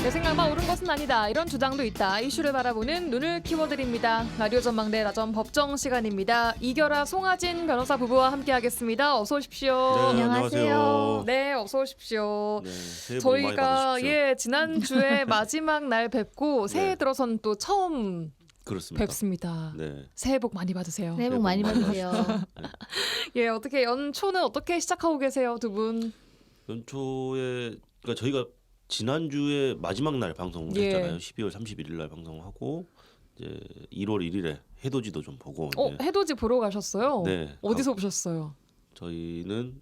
내 생각만 옳은 것은 아니다. 이런 주장도 있다. 이슈를 바라보는 눈을 키워드립니다. 라디오 전망대 라전 법정 시간입니다. 이결아 송하진 변호사 부부와 함께하겠습니다. 어서 오십시오. 네, 안녕하세요. 네, 어서 오십시오. 네, 새해 복 많이 저희가 받으십시오. 지난주에 마지막 날 뵙고 새해 네. 들어선 또 처음 그렇습니다. 뵙습니다. 네. 새해 복 많이 받으세요. 새해 복 많이 받으세요. 예, 어떻게 연초는 어떻게 시작하고 계세요, 두 분? 연초에 그러니까 저희가 지난주에 마지막 날 방송을 예. 했잖아요. 12월 31일 날 방송하고 이제 1월 1일에 해돋이도 좀 보고 이제 해돋이 보러 가셨어요? 네. 어디서 보셨어요? 저희는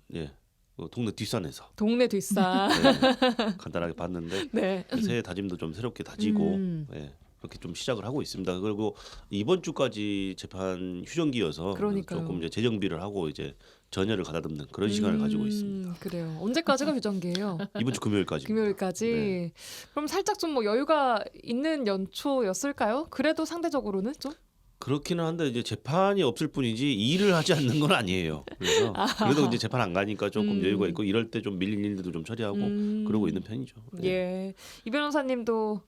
그 동네 뒷산에서 동네 뒷산. 네, 간단하게 봤는데 네. 새해 다짐도 좀 새롭게 다지고 네, 그렇게 좀 시작을 하고 있습니다. 그리고 이번 주까지 재판 휴전기여서 그러니까요. 조금 이제 재정비를 하고 이제 전열을 가다듬는 그런 시간을 가지고 있습니다. 그래요. 언제까지가 휴전기예요? 이번 주 금요일까지. 금요일까지. 네. 그럼 살짝 좀 뭐 여유가 있는 연초였을까요? 그래도 상대적으로는 좀? 그렇기는 한데 이제 재판이 없을 뿐이지 일을 하지 않는 건 아니에요. 그래서 그래도 이제 재판 안 가니까 조금 여유가 있고 이럴 때 좀 밀린 일들도 좀 처리하고 그러고 있는 편이죠. 네. 예. 이 변호사님도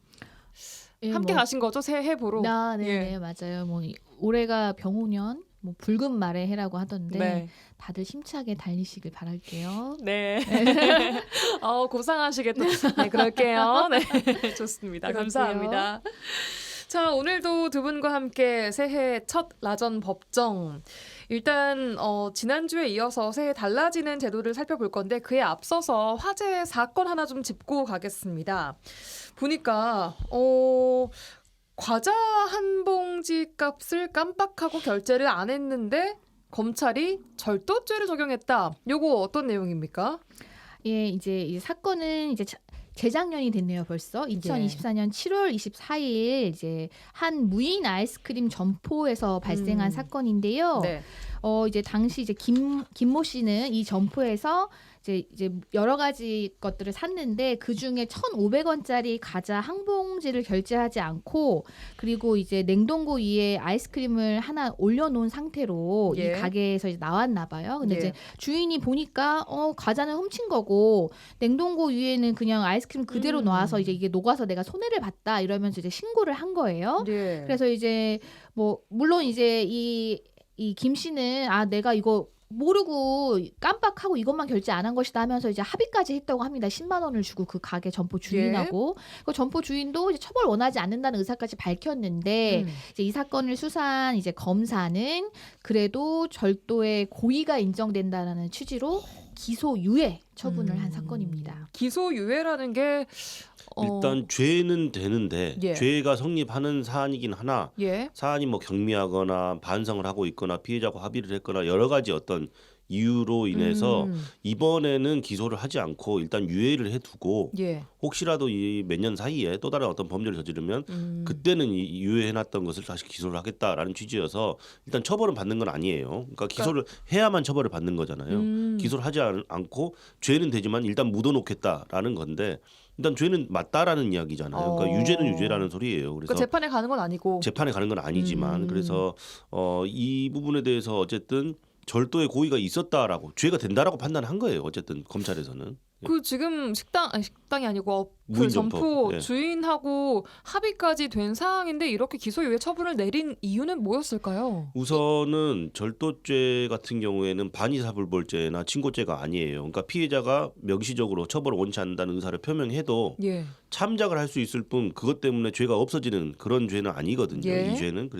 예, 함께 뭐, 가신 거죠? 새해 보러. 네, 예. 맞아요. 뭐 올해가 병오년, 뭐 붉은 말의 해라고 하던데 네. 다들 심차게 달리시길 바랄게요. 네. 고상하시겠다. 네, 그럴게요. 네, 좋습니다. 그럴게요. 감사합니다. 자, 오늘도 두 분과 함께 새해 첫 라전 법정. 일단 지난주에 이어서 새해 달라지는 제도를 살펴볼 건데 그에 앞서서 화제 사건 하나 좀 짚고 가겠습니다. 보니까 과자 한 봉지 값을 깜빡하고 결제를 안 했는데 검찰이 절도죄를 적용했다. 요거 어떤 내용입니까? 예, 이제 이 사건은 이제 재작년이 됐네요, 벌써. 2024년 7월 24일 이제 한 무인 아이스크림 점포에서 발생한 사건인데요. 네. 이제 당시 이제 김모 씨는 이 점포에서 이제 여러 가지 것들을 샀는데 그 중에 1,500원짜리 과자 한 봉지를 결제하지 않고 그리고 이제 냉동고 위에 아이스크림을 하나 올려놓은 상태로 예. 이 가게에서 이제 나왔나 봐요. 근데 예. 이제 주인이 보니까 과자는 훔친 거고 냉동고 위에는 그냥 아이스크림 그대로 놔서 이제 이게 녹아서 내가 손해를 봤다 이러면서 이제 신고를 한 거예요. 네. 그래서 이제 뭐 물론 이제 이 김 씨는 내가 이거 모르고 깜빡하고 이것만 결제 안 한 것이다 하면서 이제 합의까지 했다고 합니다. 10만 원을 주고 그 가게 점포 주인하고 그 점포 주인도 이제 처벌 원하지 않는다는 의사까지 밝혔는데 이제 이 사건을 수사한 이제 검사는 그래도 절도의 고의가 인정된다라는 취지로 기소유예 처분을 한 사건입니다. 기소유예라는 게 일단 죄는 되는데 예. 죄가 성립하는 사안이긴 하나 예. 사안이 뭐 경미하거나 반성을 하고 있거나 피해자하고 합의를 했거나 여러 가지 어떤 이유로 인해서 이번에는 기소를 하지 않고 일단 유예를 해두고 예. 혹시라도 이 몇 년 사이에 또 다른 어떤 범죄를 저지르면 그때는 이 유예해놨던 것을 다시 기소를 하겠다라는 취지여서 일단 처벌은 받는 건 아니에요. 그러니까 기소를 해야만 처벌을 받는 거잖아요. 기소를 하지 않고 죄는 되지만 일단 묻어놓겠다라는 건데 일단 죄는 맞다라는 이야기잖아요. 그러니까 유죄는 유죄라는 소리예요. 그래서 그러니까 재판에 가는 건 아니고. 재판에 가는 건 아니지만 그래서 이 부분에 대해서 어쨌든 절도의 고의가 있었다라고 죄가 된다라고 판단한 거예요. 어쨌든 검찰에서는. 그 지금 식당이 아니고 그 무인 점포 점포. 예. 주인하고 합의까지 된 상황인데 이렇게 기소유예 처분을 내린 이유는 뭐였을까요? 우선은 절도죄 같은 경우에는 반의사불벌죄나 친고죄가 아니에요. 그러니까 피해자가 명시적으로 처벌을 원치 않는다는 의사를 표명해도 예. 참작을 할 수 있을 뿐 그것 때문에 죄가 없어지는 그런 죄는 아니거든요. 예. 이 죄는.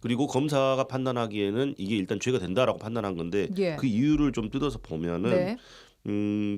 그리고 검사가 판단하기에는 이게 일단 죄가 된다라고 판단한 건데 예. 그 이유를 좀 뜯어서 보면은 네.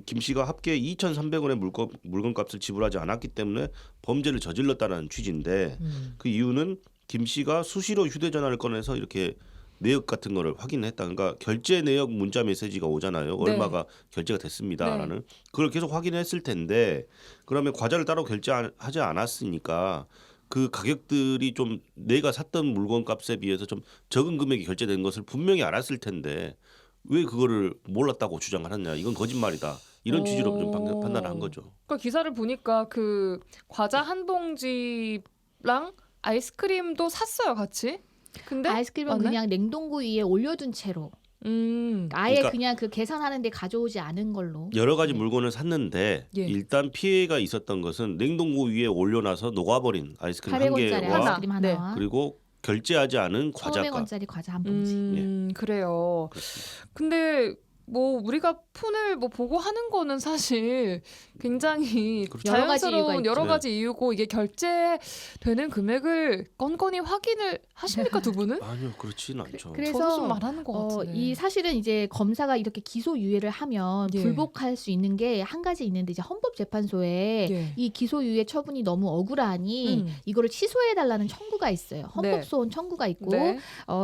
김 씨가 합계 2,300원의 물건값을 지불하지 않았기 때문에 범죄를 저질렀다는 취지인데 그 이유는 김 씨가 수시로 휴대전화를 꺼내서 이렇게 내역 같은 거를 확인했다. 그러니까 결제 내역 문자 메시지가 오잖아요. 네. 얼마가 결제가 됐습니다라는 그걸 계속 확인했을 텐데 그러면 과자를 따로 결제하지 않았으니까 그 가격들이 좀 내가 샀던 물건값에 비해서 좀 적은 금액이 결제된 것을 분명히 알았을 텐데 왜 그거를 몰랐다고 주장을 하냐. 이건 거짓말이다. 이런 취지로 좀 판단한 거죠. 그러니까 기사를 보니까 그 과자 한 봉지랑 아이스크림도 샀어요, 같이. 근데 아이스크림은 맞네? 그냥 냉동고 위에 올려둔 채로 아예 그러니까 그냥 그 계산하는데 가져오지 않은 걸로. 여러 가지 네. 물건을 샀는데 예. 일단 피해가 있었던 것은 냉동고 위에 올려놔서 녹아버린 아이스크림 한 800원짜리 개와 아이스크림 네. 하나와 그리고 결제하지 않은 과자값. 1,500원짜리 과자 한 봉지. 그래요. 그렇습니다. 근데 뭐 우리가 폰을 뭐 보고 하는 거는 사실 굉장히 그렇죠. 여러 가지 이유가 자연스러운 있죠. 여러 가지 이유고 이게 결제되는 금액을 건건히 확인을 하십니까 두 분은? 아니요, 그렇진 않죠. 그래서 저도 좀 말하는 것 같은데. 이 사실은 이제 검사가 이렇게 기소유예를 하면 예. 불복할 수 있는 게 한 가지 있는데 이제 헌법재판소에 예. 이 기소유예 처분이 너무 억울하니 이거를 취소해달라는 청구가 있어요. 헌법소원 청구가 있고 네.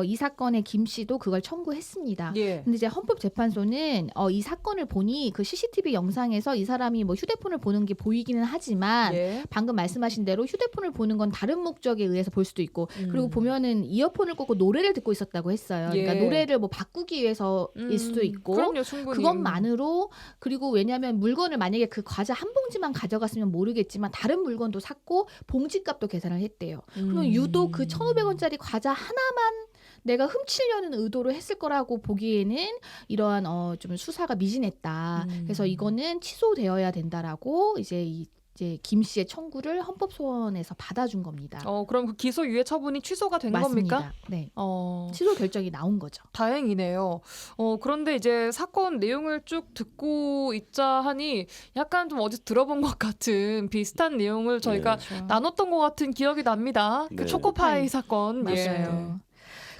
이 사건의 김 씨도 그걸 청구했습니다. 예. 근데 이제 헌법재판소는 이 사건을 보니 그 CCTV 영상에서 이 사람이 뭐 휴대폰을 보는 게 보이기는 하지만 예. 방금 말씀하신 대로 휴대폰을 보는 건 다른 목적에 의해서 볼 수도 있고 그리고 보면은 이어폰을 꽂고 노래를 듣고 있었다고 했어요. 예. 그러니까 노래를 뭐 바꾸기 위해서일 수도 있고 그럼요, 충분히. 그것만으로 그리고 왜냐하면 물건을 만약에 그 과자 한 봉지만 가져갔으면 모르겠지만 다른 물건도 샀고 봉지값도 계산을 했대요. 그럼 유독 그 1,500원짜리 과자 하나만 내가 훔치려는 의도로 했을 거라고 보기에는 이러한 좀 수사가 미진했다. 그래서 이거는 취소되어야 된다라고 이제 김 씨의 청구를 헌법소원에서 받아준 겁니다. 그럼 그 기소유예 처분이 취소가 된 맞습니다. 겁니까? 네. 어. 취소 결정이 나온 거죠. 다행이네요. 그런데 이제 사건 내용을 쭉 듣고 있자 하니 약간 좀 어디서 들어본 것 같은 비슷한 내용을 저희가 네. 나눴던 것 같은 기억이 납니다. 그 네. 초코파이 사건. 맞아요.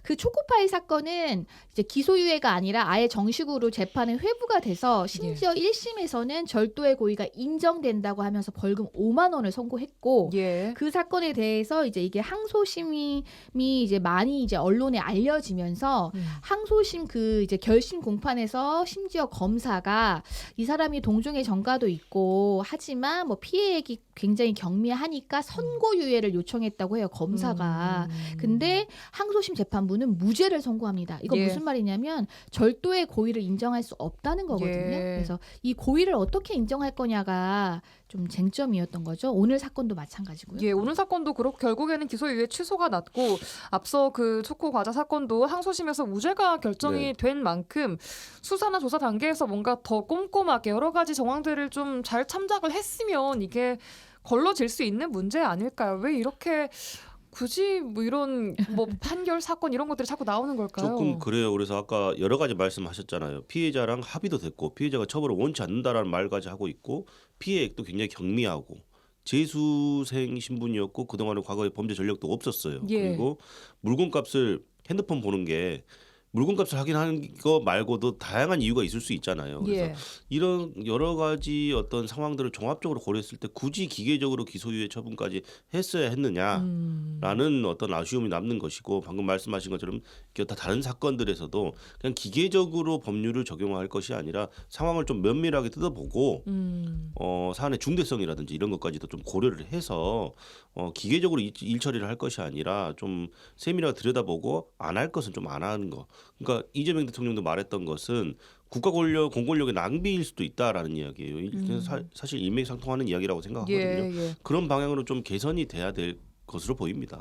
그 초코파이 사건은 이제 기소유예가 아니라 아예 정식으로 재판에 회부가 돼서 심지어 1심에서는 절도의 고의가 인정된다고 하면서 벌금 5만 원을 선고했고 예. 그 사건에 대해서 이제 이게 항소심이 이제 많이 이제 언론에 알려지면서 항소심 그 이제 결심 공판에서 심지어 검사가 이 사람이 동종의 전과도 있고 하지만 뭐 피해액이 굉장히 경미하니까 선고유예를 요청했다고 해요, 검사가. 근데 항소심 재판부는 무죄를 선고합니다. 이거 예. 무슨 말이냐면 절도의 고의를 인정할 수 없다는 거거든요. 예. 그래서 이 고의를 어떻게 인정할 거냐가 좀 쟁점이었던 거죠. 오늘 사건도 마찬가지고요. 예, 오늘 사건도 그렇고 결국에는 기소유예 취소가 났고 앞서 그 초코 과자 사건도 항소심에서 무죄가 결정이 네. 된 만큼 수사나 조사 단계에서 뭔가 더 꼼꼼하게 여러 가지 정황들을 좀 잘 참작을 했으면 이게 걸러질 수 있는 문제 아닐까요? 왜 이렇게 굳이 뭐 이런 뭐 판결 사건 이런 것들이 자꾸 나오는 걸까요? 조금 그래요. 그래서 아까 여러 가지 말씀하셨잖아요. 피해자랑 합의도 됐고 피해자가 처벌을 원치 않는다라는 말까지 하고 있고 피해액도 굉장히 경미하고 재수생 신분이었고 그동안은 과거에 범죄 전력도 없었어요. 예. 그리고 물건값을 핸드폰 보는 게 물건값을 확인하는 거 말고도 다양한 이유가 있을 수 있잖아요. 그래서 예. 이런 여러 가지 어떤 상황들을 종합적으로 고려했을 때 굳이 기계적으로 기소유예 처분까지 했어야 했느냐라는 어떤 아쉬움이 남는 것이고 방금 말씀하신 것처럼 기타 다른 사건들에서도 그냥 기계적으로 법률을 적용할 것이 아니라 상황을 좀 면밀하게 뜯어보고 사안의 중대성이라든지 이런 것까지도 좀 고려를 해서 기계적으로 일 처리를 할 것이 아니라 좀 세밀하게 들여다보고 안 할 것은 좀 안 하는 거. 그러니까 이재명 대통령도 말했던 것은 국가 권력, 공권력의 낭비일 수도 있다라는 이야기예요. 사실 일맥상통하는 이야기라고 생각하거든요. 예. 그런 방향으로 좀 개선이 돼야 될 것으로 보입니다.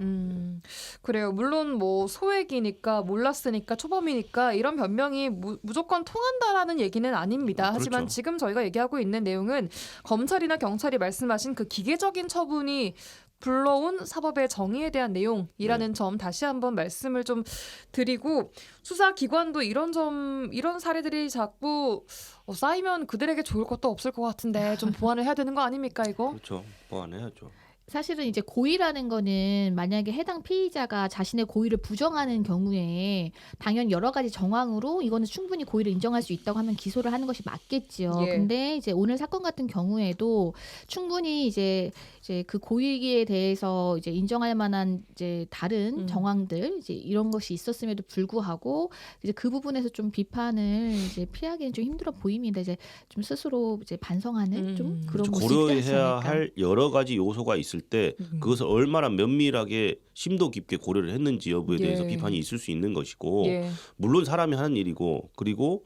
그래요. 물론 뭐 소액이니까 몰랐으니까 초범이니까 이런 변명이 무조건 통한다라는 얘기는 아닙니다. 하지만 그렇죠. 지금 저희가 얘기하고 있는 내용은 검찰이나 경찰이 말씀하신 그 기계적인 처분이 불러온 사법의 정의에 대한 내용이라는 점 다시 한번 말씀을 좀 드리고 수사기관도 이런 사례들이 자꾸 쌓이면 그들에게 좋을 것도 없을 것 같은데 좀 보완을 해야 되는 거 아닙니까 이거? 그렇죠. 보완해야죠. 사실은 이제 고의라는 거는 만약에 해당 피의자가 자신의 고의를 부정하는 경우에 당연 여러 가지 정황으로 이거는 충분히 고의를 인정할 수 있다고 하면 기소를 하는 것이 맞겠지요. 예. 근데 이제 오늘 사건 같은 경우에도 충분히 이제 그 고의에 대해서 이제 인정할 만한 이제 다른 정황들 이제 이런 것이 있었음에도 불구하고 이제 그 부분에서 좀 비판을 이제 피하기는 좀 힘들어 보입니다. 이제 좀 스스로 이제 반성하는 좀 그런 그렇죠. 모습이 있지 고려해야 않을까. 할 여러 가지 요소가 있을 때 그것을 얼마나 면밀하게 심도 깊게 고려를 했는지 여부에 대해서 예. 비판이 있을 수 있는 것이고 예. 물론 사람이 하는 일이고 그리고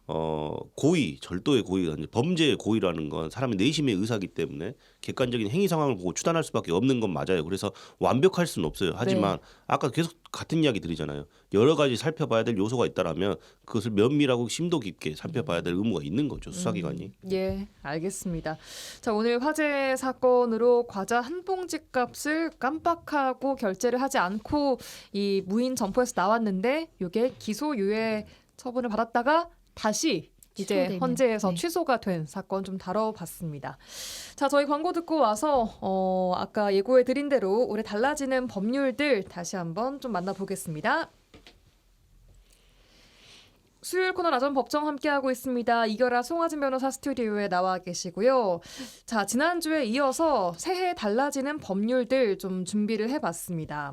고의, 절도의 고의가 범죄의 고의라는 건 사람의 내심의 의사이기 때문에 객관적인 행위 상황을 보고 추단할 수밖에 없는 건 맞아요. 그래서 완벽할 수는 없어요. 하지만 아까 계속 같은 이야기 드리잖아요. 여러 가지 살펴봐야 될 요소가 있다라면 그것을 면밀하고 심도 깊게 살펴봐야 될 의무가 있는 거죠. 수사기관이. 예, 알겠습니다. 자, 오늘 화재 사건으로 과자 한 봉지 값을 깜빡하고 결제를 하지 않고 이 무인 점포에서 나왔는데 이게 기소유예 처분을 받았다가 다시 이제 취소되는. 헌재에서 네. 취소가 된 사건 좀 다뤄봤습니다. 자, 저희 광고 듣고 와서 아까 예고해드린 대로 올해 달라지는 법률들 다시 한번 좀 만나보겠습니다. 수요일 코너 라전 법정 함께하고 있습니다. 이결아 송하진 변호사 스튜디오에 나와 계시고요. 자, 지난주에 이어서 새해 달라지는 법률들 좀 준비를 해봤습니다.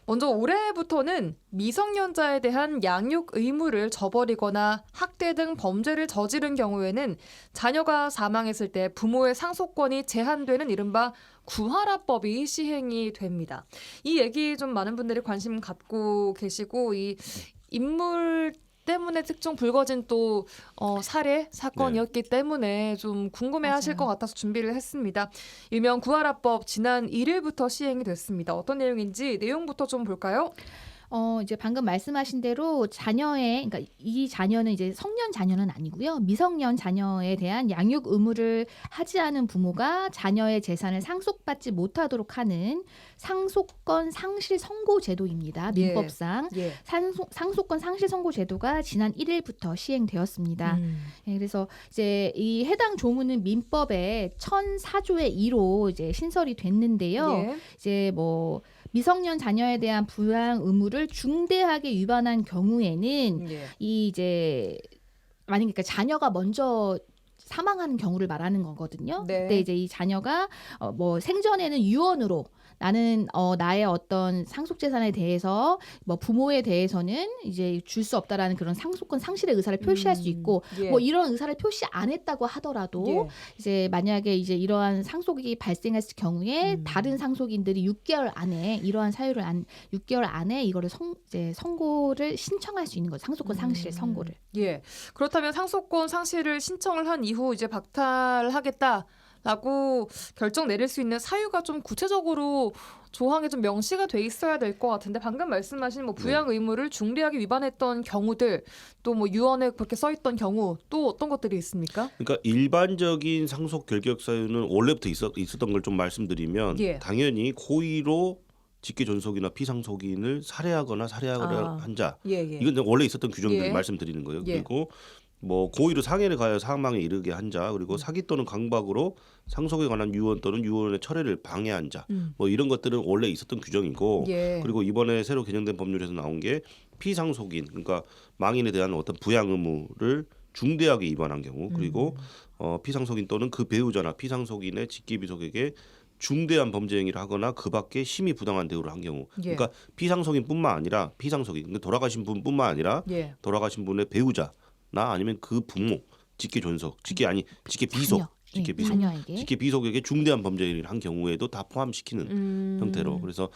먼저 올해부터는 미성년자에 대한 양육 의무를 저버리거나 학대 등 범죄를 저지른 경우에는 자녀가 사망했을 때 부모의 상속권이 제한되는 이른바 구하라법이 시행이 됩니다. 이 얘기 좀 많은 분들이 관심 갖고 계시고 이 인물 때문에 특정 불거진 또 살해 사건이었기 때문에 좀 궁금해하실 맞아요. 것 같아서 준비를 했습니다. 일명 구하라법 지난 1일부터 시행이 됐습니다. 어떤 내용인지 내용부터 좀 볼까요? 이제 방금 말씀하신 대로 자녀의, 그러니까 이 자녀는 이제 성년 자녀는 아니고요. 미성년 자녀에 대한 양육 의무를 하지 않은 부모가 자녀의 재산을 상속받지 못하도록 하는 상속권 상실 선고 제도입니다. 예. 민법상. 예. 상속권 상실 선고 제도가 지난 1일부터 시행되었습니다. 예, 그래서 이제 이 해당 조문은 민법의 1004조의 2로 이제 신설이 됐는데요. 예. 이제 뭐 미성년 자녀에 대한 부양 의무를 중대하게 위반한 경우에는 예. 이 이제 만약에 그러니까 자녀가 먼저 사망하는 경우를 말하는 거거든요. 네. 그때 이제 이 자녀가 뭐 생전에는 유언으로 나는 나의 어떤 상속 재산에 대해서 뭐 부모에 대해서는 이제 줄 수 없다라는 그런 상속권 상실의 의사를 표시할 수 있고 예. 뭐 이런 의사를 표시 안 했다고 하더라도 예. 이제 만약에 이제 이러한 상속이 발생했을 경우에 음. 다른 상속인들이 6개월 안에 이러한 사유를 6개월 안에 이거를 이제 선고를 신청할 수 있는 거죠. 상속권 상실 선고를. 예. 그렇다면 상속권 상실을 신청을 한 이후 이제 박탈하겠다라고 결정 내릴 수 있는 사유가 좀 구체적으로 조항에 좀 명시가 돼 있어야 될 것 같은데 방금 말씀하신 뭐 부양 의무를 중대하게 위반했던 경우들 또 뭐 유언에 그렇게 써 있던 경우 또 어떤 것들이 있습니까? 그러니까 일반적인 상속 결격 사유는 원래부터 있었던 걸 좀 말씀드리면 예. 당연히 고의로 직계 존속이나 피상속인을 살해하거나 한 자. 예, 예. 이건 원래 있었던 규정들을 예. 말씀드리는 거예요. 예. 그리고 뭐 고의로 상해를 가하여 사망에 이르게 한 자, 그리고 사기 또는 강박으로 상속에 관한 유언 또는 유언의 철회를 방해한 자, 뭐 이런 것들은 원래 있었던 규정이고, 예. 그리고 이번에 새로 개정된 법률에서 나온 게 피상속인, 그러니까 망인에 대한 어떤 부양 의무를 중대하게 위반한 경우, 그리고 피상속인 또는 그 배우자나 피상속인의 직계비속에게 중대한 범죄 행위를 하거나 그밖에 심히 부당한 대우를 한 경우, 예. 그러니까 피상속인뿐만 아니라 피상속인, 그러니까 돌아가신 분뿐만 아니라 예. 돌아가신 분의 배우자 나 아니면 그 부모, 직계 존속, 직계 비속, 자녀. 직계 예, 비속, 자녀에게. 직계 비속에게 중대한 범죄를 한 경우에도 다 포함시키는 형태로. 그래서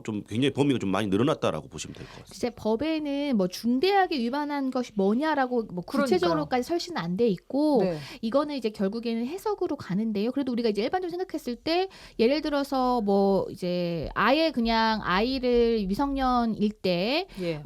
좀 굉장히 범위가 좀 많이 늘어났다라고 보시면 될 것 같습니다. 이제 법에는 뭐 중대하게 위반한 것이 뭐냐라고 뭐 구체적으로까지 설치는 안 돼 있고 네. 이거는 이제 결국에는 해석으로 가는데요. 그래도 우리가 이제 일반적으로 생각했을 때 예를 들어서 뭐 이제 아예 그냥 아이를 미성년일 때 예.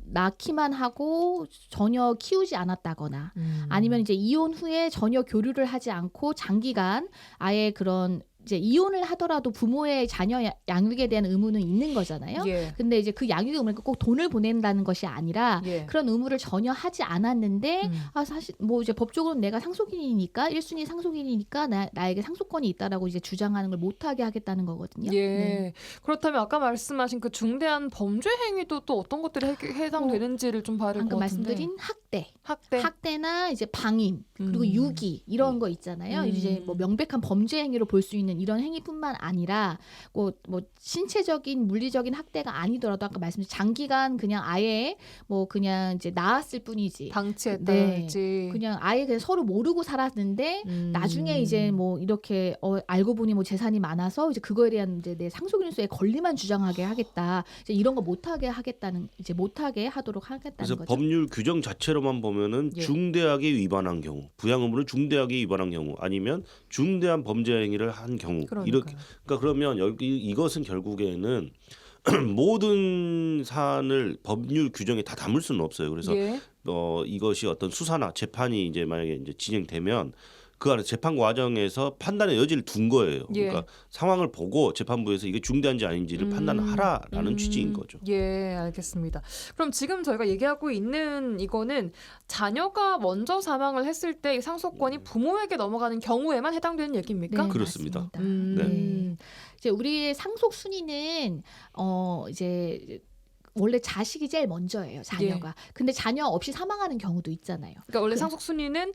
낳기만 하고 전혀 키우지 않았다거나 아니면 이제 이혼 후에 전혀 교류를 하지 않고 장기간 아예 그런 이제 이혼을 하더라도 부모의 자녀 양육에 대한 의무는 있는 거잖아요. 예. 근데 이제 그 양육 의무는 꼭 돈을 보낸다는 것이 아니라 예. 그런 의무를 전혀 하지 않았는데 사실 뭐 이제 법적으로는 내가 상속인이니까 1순위 상속인이니까 나에게 상속권이 있다라고 이제 주장하는 걸 못하게 하겠다는 거거든요. 예. 네. 그렇다면 아까 말씀하신 그 중대한 범죄 행위도 또 어떤 것들이 해당되는지를 좀 봐야 될 것 방금 같은데. 말씀드린 학대, 학대. 학대나 이제 방임 그리고 유기 이런 거 있잖아요. 이제 뭐 명백한 범죄 행위로 볼 수 있는 경우에는 이런 행위뿐만 아니라 뭐 신체적인 물리적인 학대가 아니더라도 아까 말씀드린 장기간 그냥 아예 뭐 그냥 이제 나았을 뿐이지 방치했다든지 그냥 아예 그냥 서로 모르고 살았는데 나중에 이제 뭐 이렇게 알고 보니 뭐 재산이 많아서 이제 그거에 대한 이제 내 상속인수의 권리만 주장하게 하겠다. 이제 이런 거 못하게 하겠다는 이제 못하게 하도록 하겠다는 그래서 거죠. 법률 규정 자체로만 보면은 예. 중대하게 위반한 경우, 부양 의무를 중대하게 위반한 경우, 아니면 중대한 범죄 행위를 한 경우 이렇게. 그러니까 그러면 여기 이것은 결국에는 모든 사안을 법률 규정에 다 담을 수는 없어요. 그래서 예. 이것이 어떤 수사나 재판이 이제 만약에 이제 진행되면 그 안에 재판 과정에서 판단의 여지를 둔 거예요. 예. 그러니까 상황을 보고 재판부에서 이게 중대한지 아닌지를 판단하라라는 취지인 거죠. 예, 알겠습니다. 그럼 지금 저희가 얘기하고 있는 이거는 자녀가 먼저 사망을 했을 때 이 상속권이 부모에게 넘어가는 경우에만 해당되는 얘기입니까? 네, 그렇습니다. 맞습니다. 네. 이제 우리의 상속 순위는 이제 원래 자식이 제일 먼저예요. 자녀가. 근데 자녀 없이 사망하는 경우도 있잖아요. 그러니까 원래 상속 순위는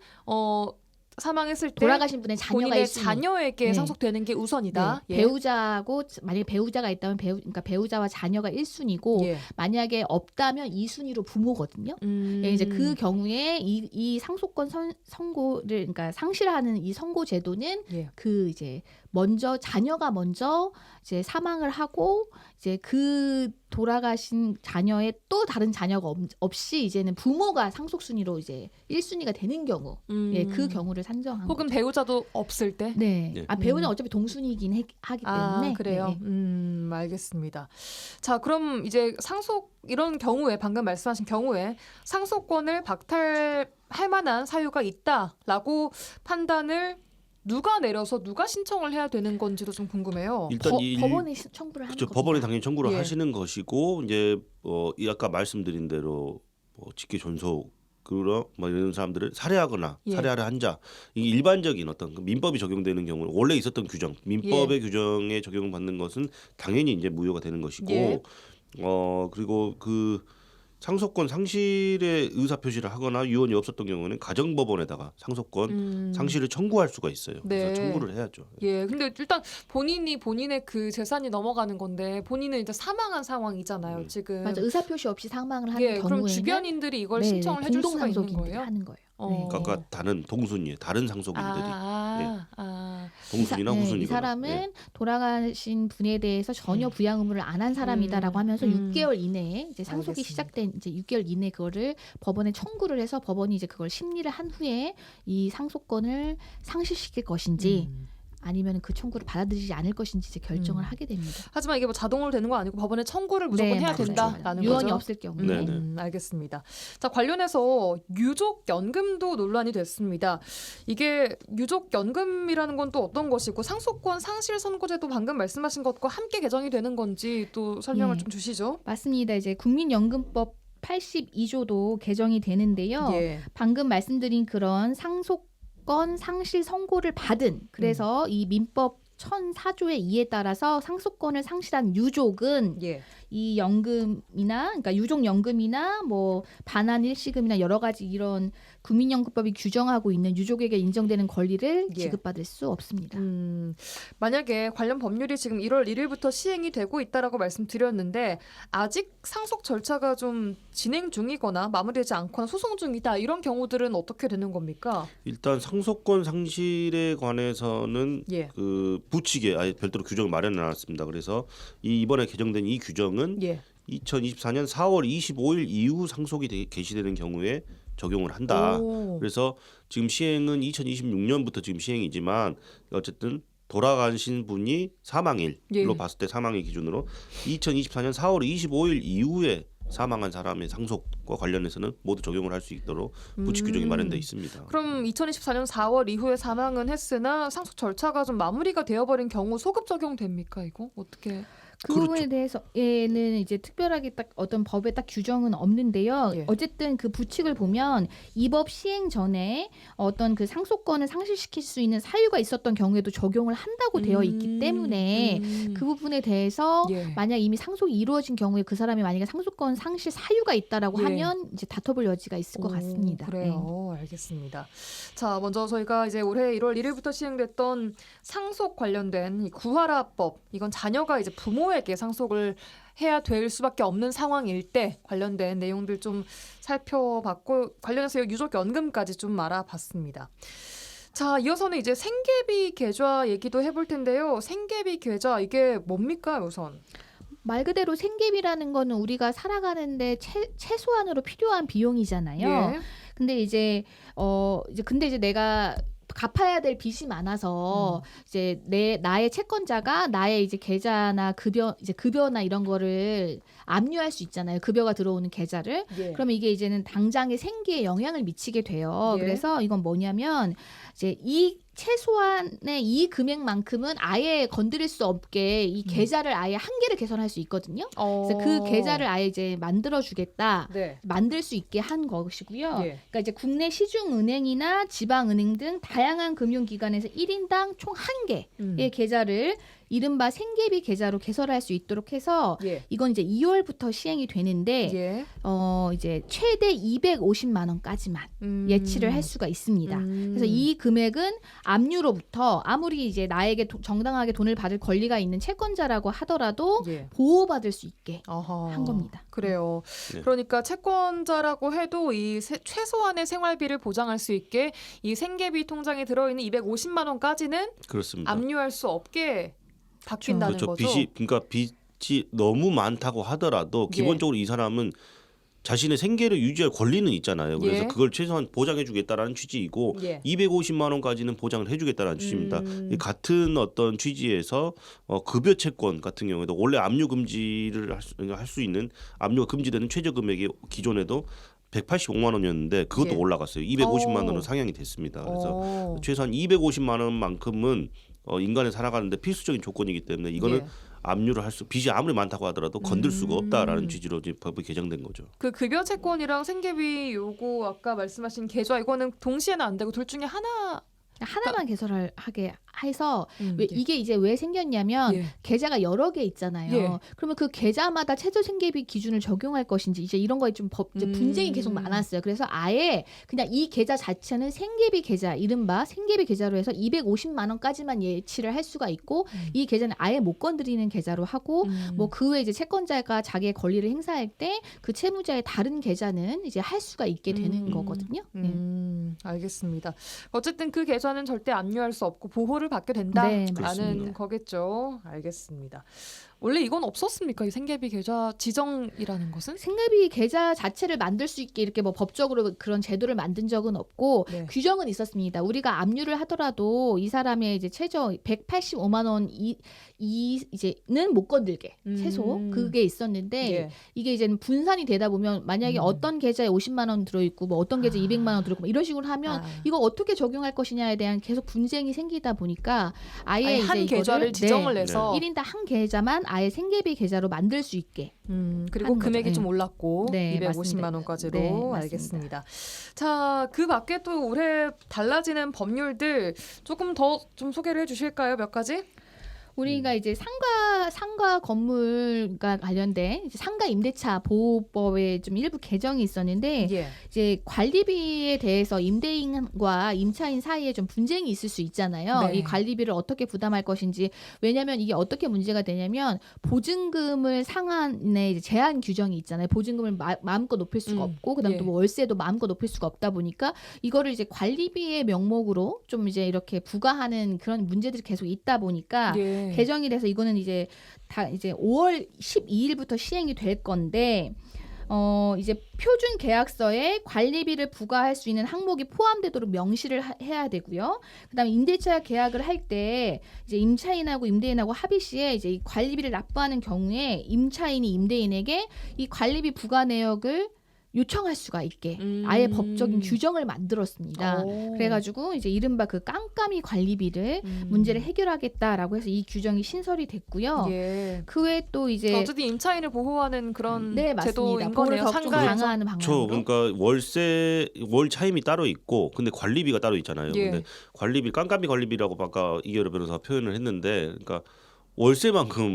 사망했을 때 돌아가신 분의 자녀가 본인의 1순위. 자녀에게 네. 상속되는 게 우선이다. 네. 예. 배우자고 만약에 배우자가 있다면 그러니까 배우자와 자녀가 1순위고 예. 만약에 없다면 2순위로 부모거든요. 예, 이제 그 경우에 이 상속권 선고를 그러니까 상실하는 이 선고 제도는 예. 그 이제 먼저 자녀가 먼저 이제 사망을 하고 이제 그 돌아가신 자녀의 또 다른 자녀가 없이 이제는 부모가 상속 순위로 이제 1순위가 되는 경우, 예, 그 경우를 산정한 혹은 거죠. 배우자도 없을 때. 네. 네. 배우는 어차피 동순위이긴 하기 때문에. 그래요. 네. 알겠습니다. 자, 그럼 이제 상속 이런 경우에 방금 말씀하신 경우에 상속권을 박탈할 만한 사유가 있다라고 판단을 누가 내려서 누가 신청을 해야 되는 건지도 좀 궁금해요. 일단 법원에 청구를 하는 그렇죠. 겁니다. 법원에 당연히 청구를 예. 하시는 것이고 이제 이 아까 말씀드린 대로 직계 존속 그런 뭐 이런 사람들을 살해하거나 예. 살해하려 한 자, 이 일반적인 어떤 그 민법이 적용되는 경우는 원래 있었던 규정, 민법의 규정에 적용받는 것은 당연히 이제 무효가 되는 것이고, 예. 그리고 그 상속권 상실의 의사 표시를 하거나 유언이 없었던 경우는 가정법원에다가 상속권 상실을 청구할 수가 있어요. 네. 그래서 청구를 해야죠. 예, 근데 일단 본인의 그 재산이 넘어가는 건데 본인은 이제 사망한 상황이잖아요. 지금. 맞아, 의사 표시 없이 사망을 하는 예, 경우에는 그럼 주변인들이 이걸 신청을 해줄 수가 있는 공동상속인들이 거예요? 하는 거예요. 그러니까 다른 동순이에요. 다른 상속인들이 동순이나 후순이거나. 이 사람은 돌아가신 분에 대해서 전혀 부양 의무를 안 한 사람이다라고 하면서 6개월 이내에 이제 상속이 알겠습니다. 시작된 이제 6개월 이내 그거를 법원에 청구를 해서 법원이 이제 그걸 심리를 한 후에 이 상속권을 상실시킬 것인지 아니면 그 청구를 받아들이지 않을 것인지 이제 결정을 하게 됩니다. 하지만 이게 뭐 자동으로 되는 건 아니고 법원에 청구를 무조건 해야 맞아요. 된다라는 유언이 거죠. 없을 경우에. 네. 알겠습니다. 자, 관련해서 유족연금도 논란이 됐습니다. 이게 유족연금이라는 건 또 어떤 것이고 상속권 상실 선고제도 방금 말씀하신 것과 함께 개정이 되는 건지 또 설명을 예. 좀 주시죠. 맞습니다. 이제 국민연금법 82조도 개정이 되는데요. 예. 방금 말씀드린 그런 상속권 상실 선고를 받은 그래서 이 민법 1004조의 2에 따라서 상속권을 상실한 유족은 예. 이 연금이나 그러니까 유족연금이나 뭐 반환 일시금이나 여러 가지 이런 국민연금법이 규정하고 있는 유족에게 인정되는 권리를 예. 지급받을 수 없습니다. 만약에 관련 법률이 지금 1월 1일부터 시행이 되고 있다라고 말씀드렸는데 아직 상속 절차가 좀 진행 중이거나 마무리되지 않거나 소송 중이다 이런 경우들은 어떻게 되는 겁니까? 일단 상속권 상실에 관해서는 예. 그 부칙에 아예 별도로 규정을 마련해놨습니다. 그래서 이번에 개정된 이 규정은 예. 2024년 4월 25일 이후 상속이 개시되는 경우에 적용을 한다. 오. 그래서 지금 시행은 2026년부터 지금 시행이지만 어쨌든 돌아가신 분이 사망일로 예. 봤을 때 사망일 기준으로 2024년 4월 25일 이후에 사망한 사람의 상속과 관련해서는 모두 적용을 할 수 있도록 부칙 규정이 마련돼 있습니다. 그럼 2024년 4월 이후에 사망은 했으나 상속 절차가 좀 마무리가 되어버린 경우 소급 적용됩니까 이거? 어떻게? 그 그렇죠. 부분에 대해서는 이제 특별하게 딱 어떤 법에 딱 규정은 없는데요. 예. 어쨌든 그 부칙을 보면 이 법 시행 전에 어떤 그 상속권을 상실시킬 수 있는 사유가 있었던 경우에도 적용을 한다고 되어 있기 때문에 그 부분에 대해서 예. 만약 이미 상속이 이루어진 경우에 그 사람이 만약에 상속권 상실 사유가 있다라고 예. 하면 이제 다퉈볼 여지가 있을 것 같습니다. 그래요. 알겠습니다. 자, 먼저 저희가 이제 올해 1월 1일부터 시행됐던 상속 관련된 이 구하라법, 이건 자녀가 이제 부모에게 상속을 해야 될 수밖에 없는 상황일 때 관련된 내용들 좀 살펴봤고 관련해서 유족연금까지 좀 알아봤습니다. 자, 이어서는 이제 생계비 계좌 얘기도 해볼 텐데요. 생계비 계좌 이게 뭡니까 우선? 말 그대로 생계비라는 거는 우리가 살아가는데 최소한으로 필요한 비용이잖아요. 예. 근데 이제 이제 내가 갚아야 될 빚이 많아서 이제 나의 채권자가 나의 이제 계좌나 급여나 이런 거를 압류할 수 있잖아요. 급여가 들어오는 계좌를. 예. 그러면 이게 이제는 당장의 생계에 영향을 미치게 돼요. 예. 그래서 이건 뭐냐면 이제 최소한의 이 금액만큼은 아예 건드릴 수 없게 이 계좌를 아예 한계를 개선할 수 있거든요. 그래서 그 계좌를 아예 이제 만들어주겠다. 네. 만들 수 있게 한 것이고요. 예. 그러니까 이제 국내 시중은행이나 지방은행 등 다양한 금융기관에서 1인당 총 1개의 계좌를 이른바 생계비 계좌로 개설할 수 있도록 해서 예. 이건 이제 2월부터 시행이 되는데 예. 이제 최대 250만 원까지만 예치를 할 수가 있습니다. 그래서 이 금액은 압류로부터 아무리 이제 나에게 정당하게 돈을 받을 권리가 있는 채권자라고 하더라도 예. 보호받을 수 있게 어허. 한 겁니다. 그래요. 네. 그러니까 채권자라고 해도 이 최소한의 생활비를 보장할 수 있게 이 생계비 통장에 들어있는 250만 원까지는 그렇습니다. 압류할 수 없게 바뀐다는 그렇죠. 거죠. 그러니까 빚이 너무 많다고 하더라도 예. 기본적으로 이 사람은 자신의 생계를 유지할 권리는 있잖아요. 그래서 예. 그걸 최소한 보장해주겠다라는 취지이고 예. 250만 원까지는 보장을 해주겠다는 취지입니다. 음. 이 같은 어떤 취지에서 급여 채권 같은 경우에도 원래 압류 금지를 할 수 있는 압류가 금지되는 최저 금액이 기존에도 185만 원이었는데 그것도 예. 올라갔어요. 250만 원으로 상향이 됐습니다. 그래서 최소한 250만 원만큼은 인간이 살아가는데 필수적인 조건이기 때문에 이거는 예. 압류를 빚이 아무리 많다고 하더라도 건들 수가 없다라는 취지로 지금 법이 개정된 거죠. 그 급여 채권이랑 생계비 요거 아까 말씀하신 계좌 이거는 동시에는 안 되고 둘 중에 하나만 개설하게 해서 왜 예. 이게 이제 왜 생겼냐면 예. 계좌가 여러 개 있잖아요. 예. 그러면 그 계좌마다 최저 생계비 기준을 적용할 것인지 이제 이런 거에 좀 이제 분쟁이 계속 많았어요. 그래서 아예 그냥 이 계좌 자체는 생계비 계좌, 이른바 생계비 계좌로 해서 250만 원까지만 예치를 할 수가 있고 이 계좌는 아예 못 건드리는 계좌로 하고 뭐 그 외에 이제 채권자가 자기의 권리를 행사할 때 그 채무자의 다른 계좌는 이제 할 수가 있게 되는 거거든요. 네. 알겠습니다. 어쨌든 그 계좌는 절대 압류할 수 없고 보호를 받게 된다라는 네, 맞습니다. 거겠죠. 알겠습니다. 원래 이건 없었습니까? 이 생계비 계좌 지정이라는 것은? 생계비 계좌 자체를 만들 수 있게 이렇게 뭐 법적으로 그런 제도를 만든 적은 없고 네. 규정은 있었습니다. 우리가 압류를 하더라도 이 사람의 이제 최저 185만 원 이제는 못 건들게 최소 그게 있었는데 예. 이게 이제는 분산이 되다 보면 만약에 어떤 계좌에 50만 원 들어있고 뭐 어떤 계좌에 200만 원 들어있고 뭐 이런 식으로 하면 이거 어떻게 적용할 것이냐에 대한 계속 분쟁이 생기다 보니까 아예 이제 한 이거를 계좌를 지정을 네. 해서 1인당 한 계좌만 아예 생계비 계좌로 만들 수 있게 그리고 하는 금액이 거죠. 좀 올랐고 네, 250만 맞습니다. 원까지로 네, 맞습니다. 알겠습니다. 자, 그 밖에 또 올해 달라지는 법률들 조금 더 좀 소개를 해주실까요? 몇 가지? 우리가 이제 상가 건물과 관련된 이제 상가 임대차 보호법에 좀 일부 개정이 있었는데 예. 이제 관리비에 대해서 임대인과 임차인 사이에 좀 분쟁이 있을 수 있잖아요. 네. 이 관리비를 어떻게 부담할 것인지. 왜냐하면 이게 어떻게 문제가 되냐면 보증금을 상한의 이제 제한 규정이 있잖아요. 보증금을 마음껏 높일 수가 없고 그다음 또 뭐 월세도 마음껏 높일 수가 없다 보니까 이거를 이제 관리비의 명목으로 좀 이제 이렇게 부과하는 그런 문제들이 계속 있다 보니까 예. 개정이 돼서 이거는 이제 다 이제 5월 12일부터 시행이 될 건데 이제 표준 계약서에 관리비를 부과할 수 있는 항목이 포함되도록 명시를 해야 되고요. 그다음에 임대차 계약을 할 때 이제 임차인하고 임대인하고 합의 시에 이제 이 관리비를 납부하는 경우에 임차인이 임대인에게 이 관리비 부과 내역을 요청할 수가 있게 아예 법적인 규정을 만들었습니다. 오. 그래가지고 이제 이른바 그 깜깜이 관리비를 문제를 해결하겠다라고 해서 이 규정이 신설이 됐고요. 예. 그 외에 또 이제 어쨌든 임차인을 보호하는 그런 네 맞습니다. 제도인 보호를 거네요. 더욱 좀 상가에서. 강화하는 저 방향으로. 그러니까 월 차임이 따로 있고 근데 관리비가 따로 있잖아요. 예. 근데 관리비 깜깜이 관리비라고 아까 이결호 변호사가 표현을 했는데 그러니까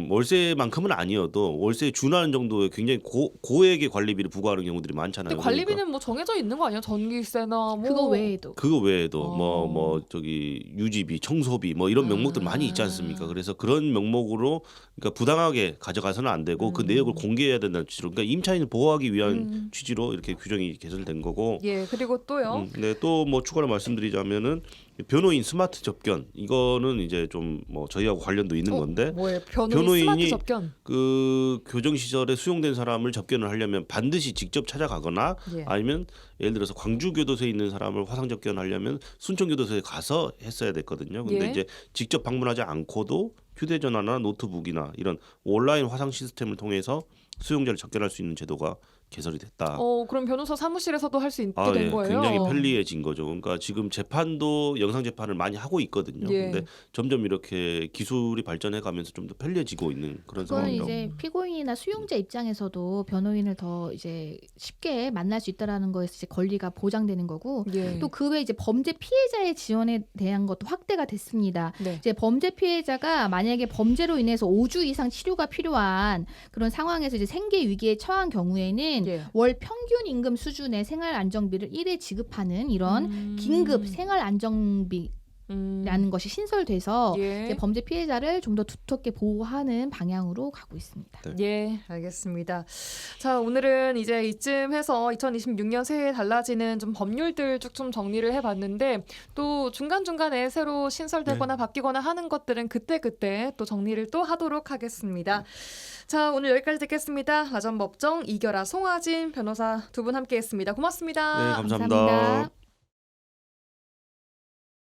월세만큼은 아니어도 월세에 준하는 정도의 굉장히 고액의 관리비를 부과하는 경우들이 많잖아요. 근데 관리비는 뭐 정해져 있는 거 아니야? 전기세나 뭐 그거 외에도 그거 외에도 어. 뭐 저기 유지비, 청소비 뭐 이런 명목들 많이 있지 않습니까? 그래서 그런 명목으로 그러니까 부당하게 가져가서는 안 되고 그 내역을 공개해야 된다는 취지로 그러니까 임차인을 보호하기 위한 취지로 이렇게 규정이 개설된 거고. 예, 그리고 또요. 네, 또 뭐 추가로 말씀드리자면은 변호인 스마트 접견 이거는 이제 좀 뭐 저희하고 관련도 있는 건데 뭐예요? 변호인이 스마트 접견. 그 교정 시설에 수용된 사람을 접견을 하려면 반드시 직접 찾아가거나 예. 아니면 예를 들어서 광주 교도소에 있는 사람을 화상 접견하려면 순천 교도소에 가서 했어야 됐거든요. 근데 예. 이제 직접 방문하지 않고도 휴대전화나 노트북이나 이런 온라인 화상 시스템을 통해서 수용자를 접견할 수 있는 제도가 개설이 됐다. 그럼 변호사 사무실에서도 할 수 있게 된 예, 거예요? 굉장히 편리해진 거죠. 그러니까 지금 재판도 영상 재판을 많이 하고 있거든요. 예. 근데 점점 이렇게 기술이 발전해가면서 좀 더 편리해지고 있는 그런 그거는 상황이라고. 이제 피고인이나 수용자 입장에서도 변호인을 더 이제 쉽게 만날 수 있다라는 거에서 이제 권리가 보장되는 거고 예. 또 그 외에 이제 범죄 피해자의 지원에 대한 것도 확대가 됐습니다. 네. 이제 범죄 피해자가 만약에 범죄로 인해서 5주 이상 치료가 필요한 그런 상황에서 이제 생계 위기에 처한 경우에는 예. 월 평균 임금 수준의 생활 안정비를 1회 지급하는 이런 긴급 생활 안정비 라는 것이 신설돼서 예. 이제 범죄 피해자를 좀 더 두텁게 보호하는 방향으로 가고 있습니다. 예, 알겠습니다. 자, 오늘은 이제 이쯤 해서 2026년 새해에 달라지는 좀 법률들 쭉 좀 정리를 해봤는데 또 중간중간에 새로 신설되거나 바뀌거나 하는 것들은 그때그때 또 정리를 또 하도록 하겠습니다. 자, 오늘 여기까지 듣겠습니다. 라전법정 이결아 송하진 변호사 두 분 함께했습니다. 고맙습니다. 네, 감사합니다. 감사합니다.